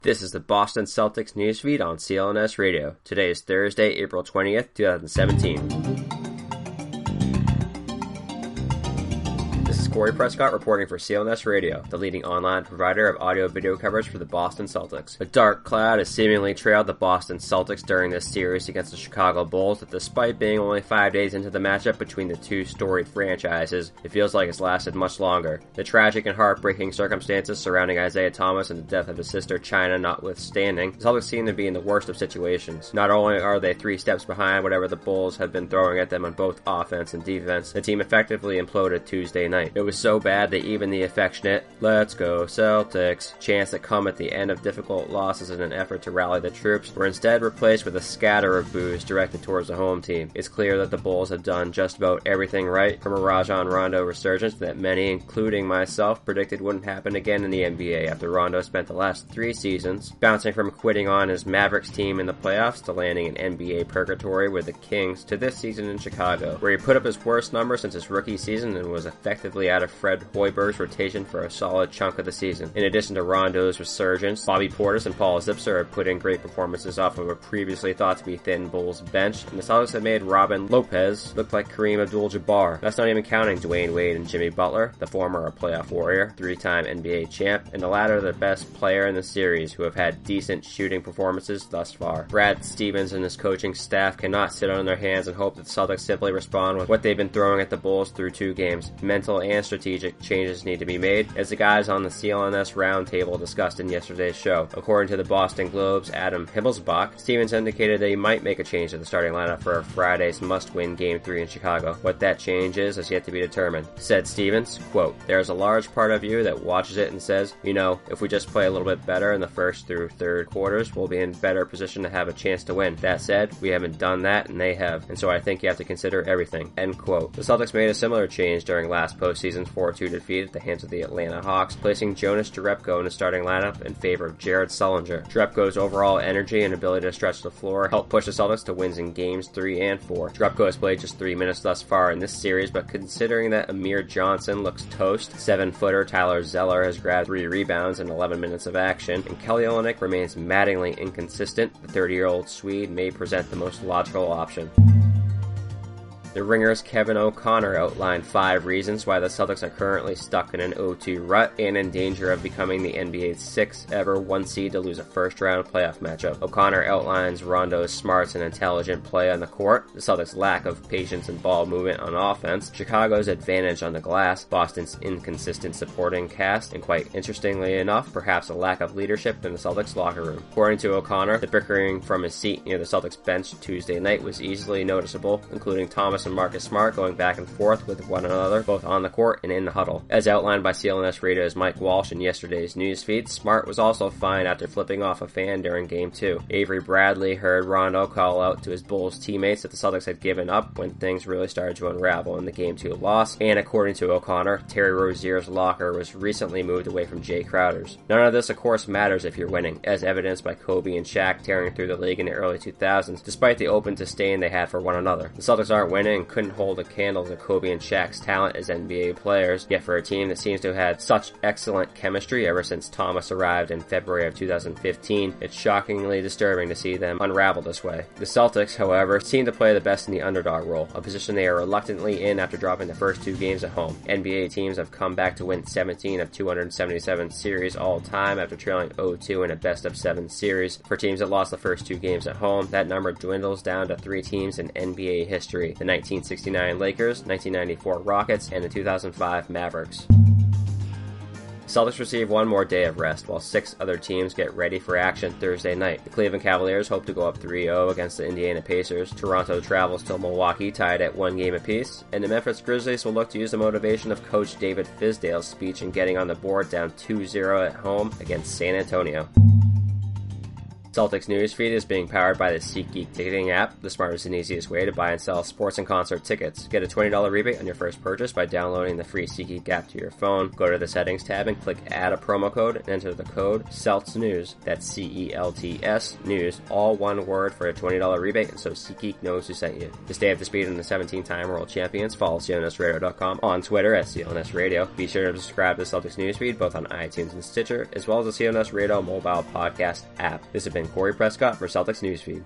This is the Boston Celtics newsfeed on CLNS Radio. Today is Thursday, April 20th, 2017. This is Corey Prescott reporting for CLNS Radio, the leading online provider of audio-video coverage for the Boston Celtics. A dark cloud has seemingly trailed the Boston Celtics during this series against the Chicago Bulls that despite being only 5 days into the matchup between the two storied franchises, it feels like it's lasted much longer. The tragic and heartbreaking circumstances surrounding Isaiah Thomas and the death of his sister China notwithstanding, the Celtics seem to be in the worst of situations. Not only are they 3 steps behind whatever the Bulls have been throwing at them on both offense and defense, the team effectively imploded Tuesday night. It was so bad that even the affectionate "Let's go Celtics" chants that come at the end of difficult losses in an effort to rally the troops were instead replaced with a scatter of boos directed towards the home team. It's clear that the Bulls have done just about everything right, from a Rajon Rondo resurgence that many, including myself, predicted wouldn't happen again in the NBA after Rondo spent the last 3 seasons bouncing from quitting on his Mavericks team in the playoffs to landing in NBA purgatory with the Kings to this season in Chicago, where he put up his worst number since his rookie season and was effectively out of Fred Hoiberg's rotation for a solid chunk of the season. In addition to Rondo's resurgence, Bobby Portis and Paul Zipser have put in great performances off of a previously thought to be thin Bulls bench, and the Celtics have made Robin Lopez look like Kareem Abdul-Jabbar. That's not even counting Dwayne Wade and Jimmy Butler, the former a playoff warrior, 3-time NBA champ, and the latter the best player in the series who have had decent shooting performances thus far. Brad Stevens and his coaching staff cannot sit on their hands and hope that the Celtics simply respond with what they've been throwing at the Bulls through 2 games. Mental and strategic changes need to be made, as the guys on the CLNS roundtable discussed in yesterday's show. According to the Boston Globe's Adam Himmelsbach, Stevens indicated that he might make a change to the starting lineup for Friday's must-win Game 3 in Chicago. What that change is has yet to be determined. Said Stevens, quote, "There's a large part of you that watches it and says, you know, if we just play a little bit better in the first through third quarters, we'll be in better position to have a chance to win. That said, we haven't done that, and they have, and so I think you have to consider everything." End quote. The Celtics made a similar change during last postseason's 4-2 defeat at the hands of the Atlanta Hawks, placing Jonas Jerebko in the starting lineup in favor of Jared Sullinger. Jerebko's overall energy and ability to stretch the floor helped push the Celtics to wins in games 3 and 4. Jerebko has played just 3 minutes thus far in this series, but considering that Amir Johnson looks toast, 7-footer Tyler Zeller has grabbed 3 rebounds in 11 minutes of action, and Kelly Olynyk remains maddeningly inconsistent, the 30-year-old Swede may present the most logical option. The Ringer's Kevin O'Connor outlined 5 reasons why the Celtics are currently stuck in an 0-2 rut and in danger of becoming the NBA's 6th ever 1 seed to lose a first-round playoff matchup. O'Connor outlines Rondo's smarts and intelligent play on the court, the Celtics' lack of patience and ball movement on offense, Chicago's advantage on the glass, Boston's inconsistent supporting cast, and quite interestingly enough, perhaps a lack of leadership in the Celtics locker room. According to O'Connor, the bickering from his seat near the Celtics bench Tuesday night was easily noticeable, including Thomas and Marcus Smart going back and forth with one another, both on the court and in the huddle. As outlined by CLNS Radio's Mike Walsh in yesterday's newsfeed, Smart was also fined after flipping off a fan during Game 2. Avery Bradley heard Rondo call out to his Bulls teammates that the Celtics had given up when things really started to unravel in the Game 2 loss, and according to O'Connor, Terry Rozier's locker was recently moved away from Jay Crowder's. None of this, of course, matters if you're winning, as evidenced by Kobe and Shaq tearing through the league in the early 2000s, despite the open disdain they had for one another. The Celtics aren't winning and couldn't hold a candle to Kobe and Shaq's talent as NBA players, yet for a team that seems to have had such excellent chemistry ever since Thomas arrived in February of 2015, it's shockingly disturbing to see them unravel this way. The Celtics, however, seem to play the best in the underdog role, a position they are reluctantly in after dropping the first 2 games at home. NBA teams have come back to win 17 of 277 series all time after trailing 0-2 in a best-of-7 series. For teams that lost the first 2 games at home, that number dwindles down to 3 teams in NBA history: the 1969 Lakers, 1994 Rockets, and the 2005 Mavericks. Celtics receive 1 more day of rest, while 6 other teams get ready for action Thursday night. The Cleveland Cavaliers hope to go up 3-0 against the Indiana Pacers. Toronto travels to Milwaukee tied at 1 game apiece, and the Memphis Grizzlies will look to use the motivation of Coach David Fizdale's speech in getting on the board down 2-0 at home against San Antonio. Celtics Newsfeed is being powered by the SeatGeek ticketing app, the smartest and easiest way to buy and sell sports and concert tickets. Get a $20 rebate on your first purchase by downloading the free SeatGeek app to your phone. Go to the settings tab and click add a promo code and enter the code CELTSNEWS, that's CELTS News, all one word for a $20 rebate, and so SeatGeek knows who sent you. To stay up to speed on the 17-time world champions, follow CLNSradio.com, on Twitter at CLNS Radio. Be sure to subscribe to the Celtics Newsfeed both on iTunes and Stitcher, as well as the CLNS Radio mobile podcast app. This has been Corey Prescott for Celtics Newsfeed.